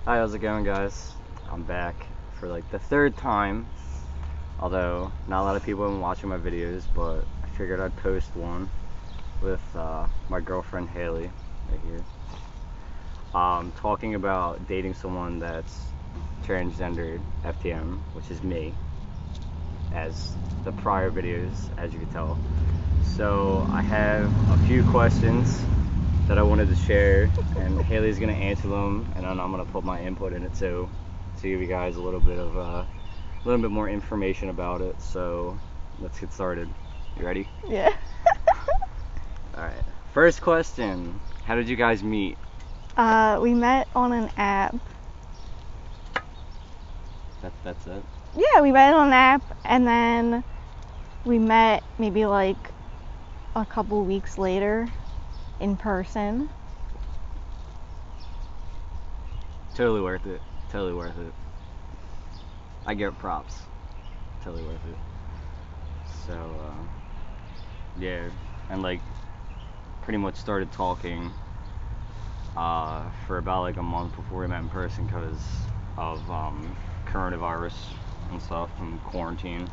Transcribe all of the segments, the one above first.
Hi, how's it going, guys? I'm back for like the third time. Although not a lot of people have been watching my videos, but I figured I'd post one with my girlfriend Haley right here. Talking about dating someone that's transgendered, FTM, which is me, as the prior videos, as you can tell. So I have a few questions that I wanted to share, and Haley's gonna answer them, and then I'm gonna put my input in it too, to give you guys a little bit more information about it. So let's get started. You ready? Yeah. All right. First question: how did you guys meet? We met on an app. That's it. Yeah, we met on an app, and then we met maybe like a couple weeks later in person. Totally worth it. Totally worth it. I give props. Totally worth it. So yeah, and like pretty much started talking for about like a month before we met in person because of coronavirus and stuff and quarantine.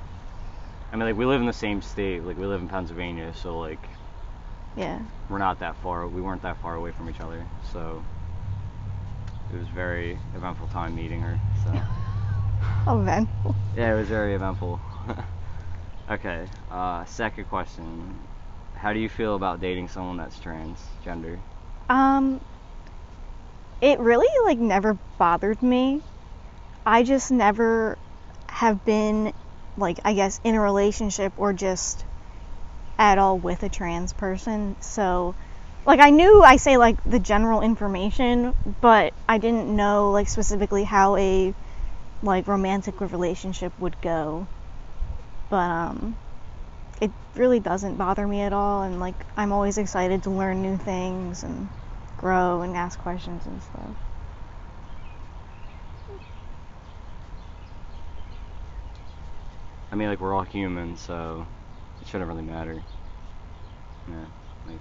I mean, like, we live in the same state, like we live in Pennsylvania, so like Yeah. we weren't that far away from each other, so it was very eventful time meeting her. So Eventful. yeah, it was very eventful. Okay, second question: how do you feel about dating someone that's transgender? It really like never bothered me. I just never have been like, I guess, in a relationship or just at all with a trans person. So like, I say like the general information, but I didn't know like specifically how a like romantic relationship would go. But it really doesn't bother me at all, and like I'm always excited to learn new things and grow and ask questions and stuff. I mean, like, we're all human, so it shouldn't really matter. Yeah, like,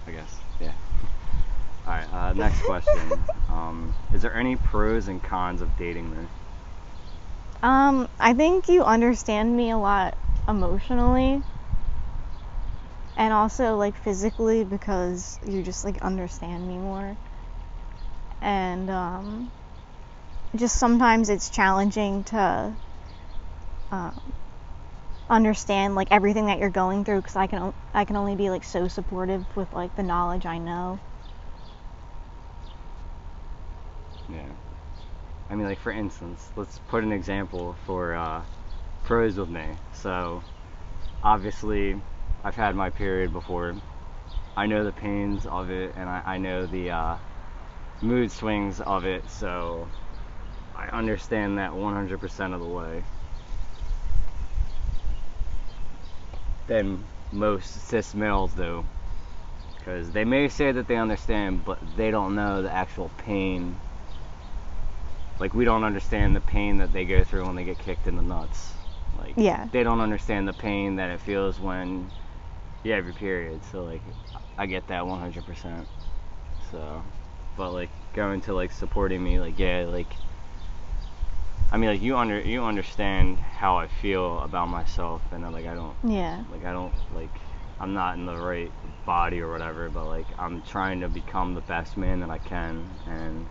I guess, yeah. Alright, next question. Is there any pros and cons of dating me? I think you understand me a lot emotionally and also like physically, because you just like understand me more. And just sometimes it's challenging to understand like everything that you're going through, because I can only be like so supportive with like the knowledge I know. Yeah. I mean, like, for instance, let's put an example for pros with me. So, obviously, I've had my period before. I know the pains of it, and I know the mood swings of it, so I understand that 100% of the way than most cis males do. Because they may say that they understand, but they don't know the actual pain. Like, we don't understand the pain that they go through when they get kicked in the nuts. Like, Yeah. they don't understand the pain that it feels when you have your period. So, like, I get that 100%. So, but like, going to like supporting me, like, yeah, like, I mean, like, you understand how I feel about myself, and then, like, I don't like, I'm not in the right body or whatever, but like, I'm trying to become the best man that I can, and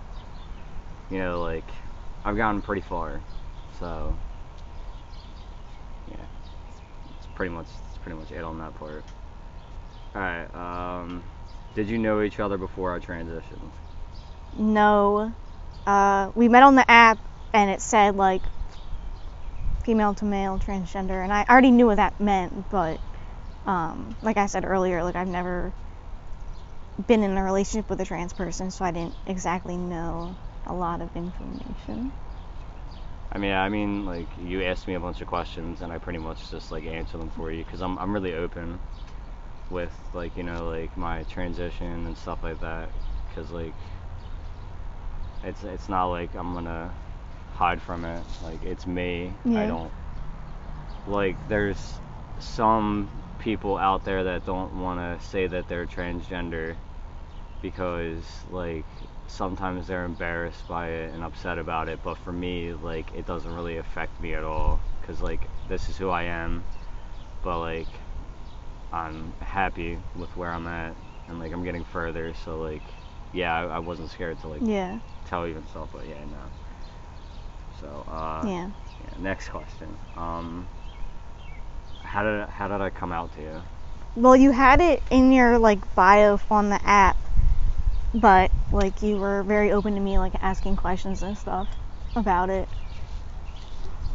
you know, like, I've gotten pretty far, so yeah, it's pretty much it on that part. All right, did you know each other before I transitioned? No. We met on the app, and it said like female to male transgender, and I already knew what that meant, but like I said earlier, like I've never been in a relationship with a trans person, so I didn't exactly know a lot of information. I mean, like, you asked me a bunch of questions, and I pretty much just like answer them for you, because I'm really open with, like, you know, like, my transition and stuff like that, because like it's not like I'm gonna hide from it. Like, it's me. Yeah. I don't, like, there's some people out there that don't want to say that they're transgender, because like sometimes they're embarrassed by it and upset about it, but for me, like it doesn't really affect me at all because like this is who I am, but like I'm happy with where I'm at and like I'm getting further, so like yeah, I wasn't scared to like Yeah. tell you and stuff, but yeah, no. So Yeah. next question. How did I come out to you? Well, you had it in your like bio on the app, but like you were very open to me like asking questions and stuff about it.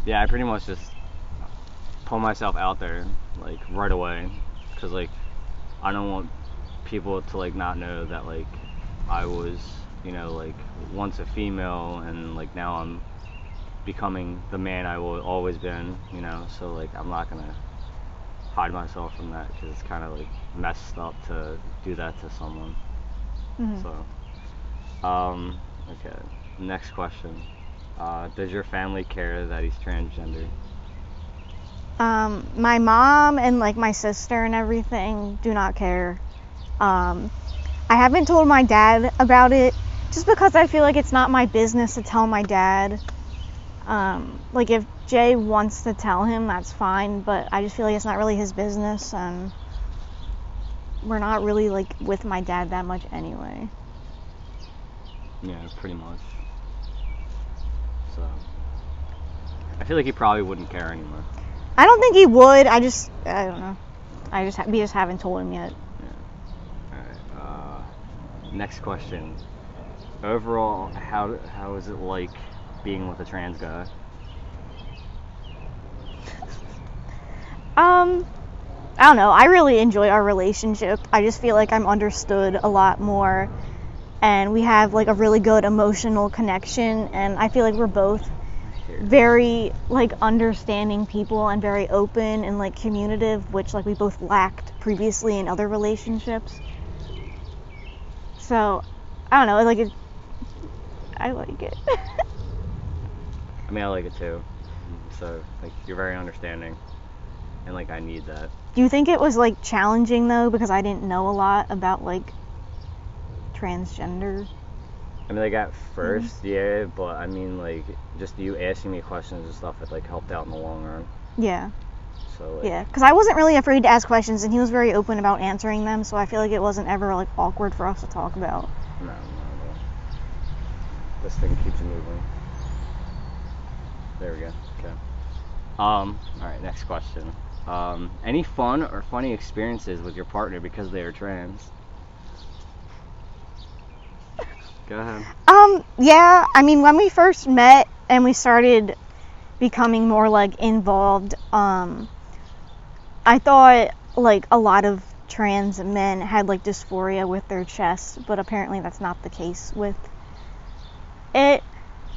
Yeah, I pretty much just pull myself out there like right away because like I don't want people to like not know that like I was, you know, like once a female and like now I'm becoming the man I will always been, you know, so like I'm not gonna hide myself from that because it's kind of like messed up to do that to someone. Mhm. So okay, next question. Does your family care that he's transgender? My mom and like my sister and everything do not care. I haven't told my dad about it just because I feel like it's not my business to tell my dad. Like if Jay wants to tell him, that's fine, but I just feel like it's not really his business, and we're not really like with my dad that much anyway. Yeah, pretty much. So I feel like he probably wouldn't care anymore. I don't think he would. I don't know. We just haven't told him yet. Yeah. All right. Next question. Overall, how is it like being with a trans guy? I don't know. I really enjoy our relationship. I just feel like I'm understood a lot more, and we have like a really good emotional connection, and I feel like we're both very like understanding people and very open and like communicative, which like we both lacked previously in other relationships. So I don't know, I like it. I mean, I like it too. So like you're very understanding, and like I need that. Do you think it was like challenging though, because I didn't know a lot about like transgender? I mean, like at first, yeah, but I mean, like just you asking me questions and stuff, it like helped out in the long run. Yeah. So like, Yeah, because I wasn't really afraid to ask questions, and he was very open about answering them, so I feel like it wasn't ever like awkward for us to talk about. no, not at all. This thing keeps moving. There we go. Okay. All right, next question. Any fun or funny experiences with your partner because they are trans? Go ahead. Yeah, I mean, when we first met and we started becoming more like involved, I thought like a lot of trans men had like dysphoria with their chest, but apparently that's not the case with it.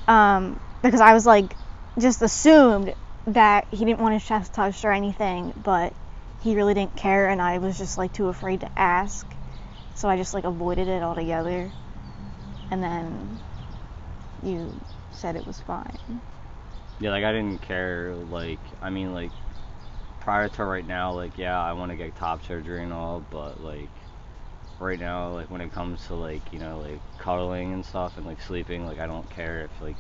Because I was like, just assumed that he didn't want his chest touched or anything, but he really didn't care, and I was just like too afraid to ask, so I just like avoided it altogether. And then you said it was fine. Yeah, like I didn't care. Like I mean, like prior to right now, like yeah, I want to get top surgery and all, but like right now, like when it comes to like you know like cuddling and stuff and like sleeping, like I don't care if like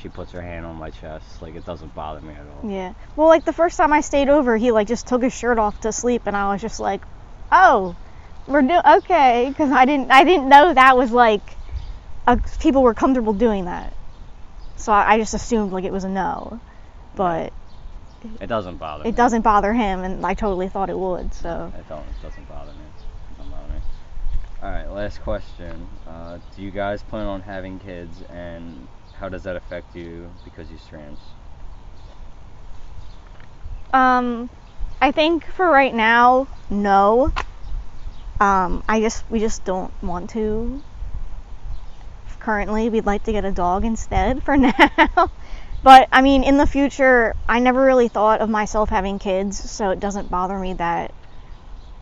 she puts her hand on my chest. Like it doesn't bother me at all. Yeah. Well, like the first time I stayed over, he like just took his shirt off to sleep, and I was just like, oh, we're doing okay, because I didn't know that was like people were comfortable doing that, so I just assumed like it was a no, but it doesn't bother me. It doesn't bother him, and I totally thought it would. So It doesn't bother me. It don't bother me. All right, last question. Do you guys plan on having kids, and how does that affect you because he's trans? I think for right now, no. We just don't want to. Currently, we'd like to get a dog instead for now. But I mean, in the future, I never really thought of myself having kids, so it doesn't bother me that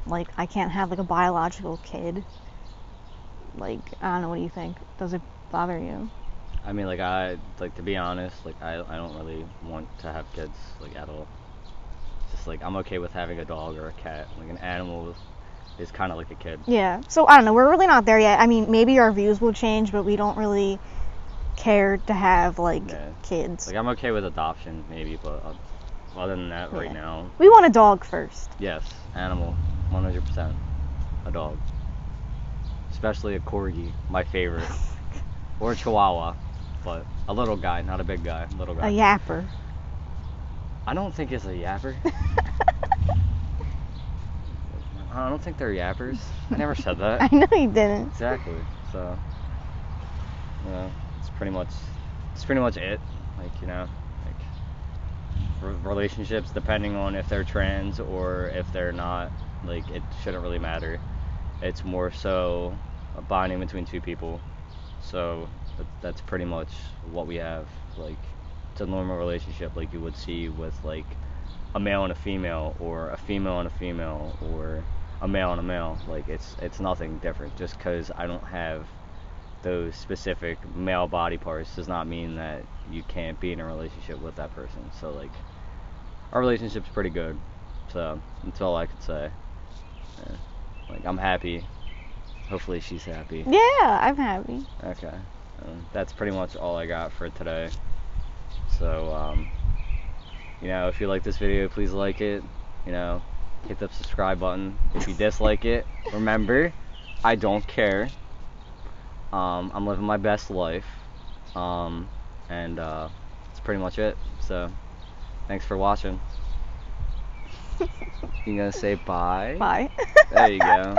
like I can't have like a biological kid. Like, I don't know, what do you think? Does it bother you? I mean, like I like to be honest, like I don't really want to have kids like at all. Just like I'm okay with having a dog or a cat, like an animal. is kind of like a kid. Yeah. So I don't know. We're really not there yet. I mean, maybe our views will change, but we don't really care to have like Yeah. kids. Like I'm okay with adoption, maybe, but other than that, right Yeah. now, We want a dog first. yes, animal, 100%, a dog, especially a corgi, my favorite, or a chihuahua, but a little guy, not a big guy, little guy. A yapper. I don't think it's a yapper. I don't think they're yappers. I never said that. I know you didn't. Exactly. So, it's pretty much it. Like, like relationships, depending on if they're trans or if they're not, like, it shouldn't really matter. It's more so a bonding between two people. So that's pretty much what we have. Like, it's a normal relationship, like you would see with like a male and a female, or a female and a female, or a male and a male. Like it's nothing different. Just because I don't have those specific male body parts does not mean that you can't be in a relationship with that person. So like our relationship's pretty good. So that's all I could say. Yeah. Like I'm happy. Hopefully she's happy. Yeah, I'm happy. Okay. That's pretty much all I got for today. So if you like this video, please like it. Hit the subscribe button. If you dislike it, remember, I don't care. I'm living my best life. And that's pretty much it. So, thanks for watching. You gonna say bye? Bye. There you go.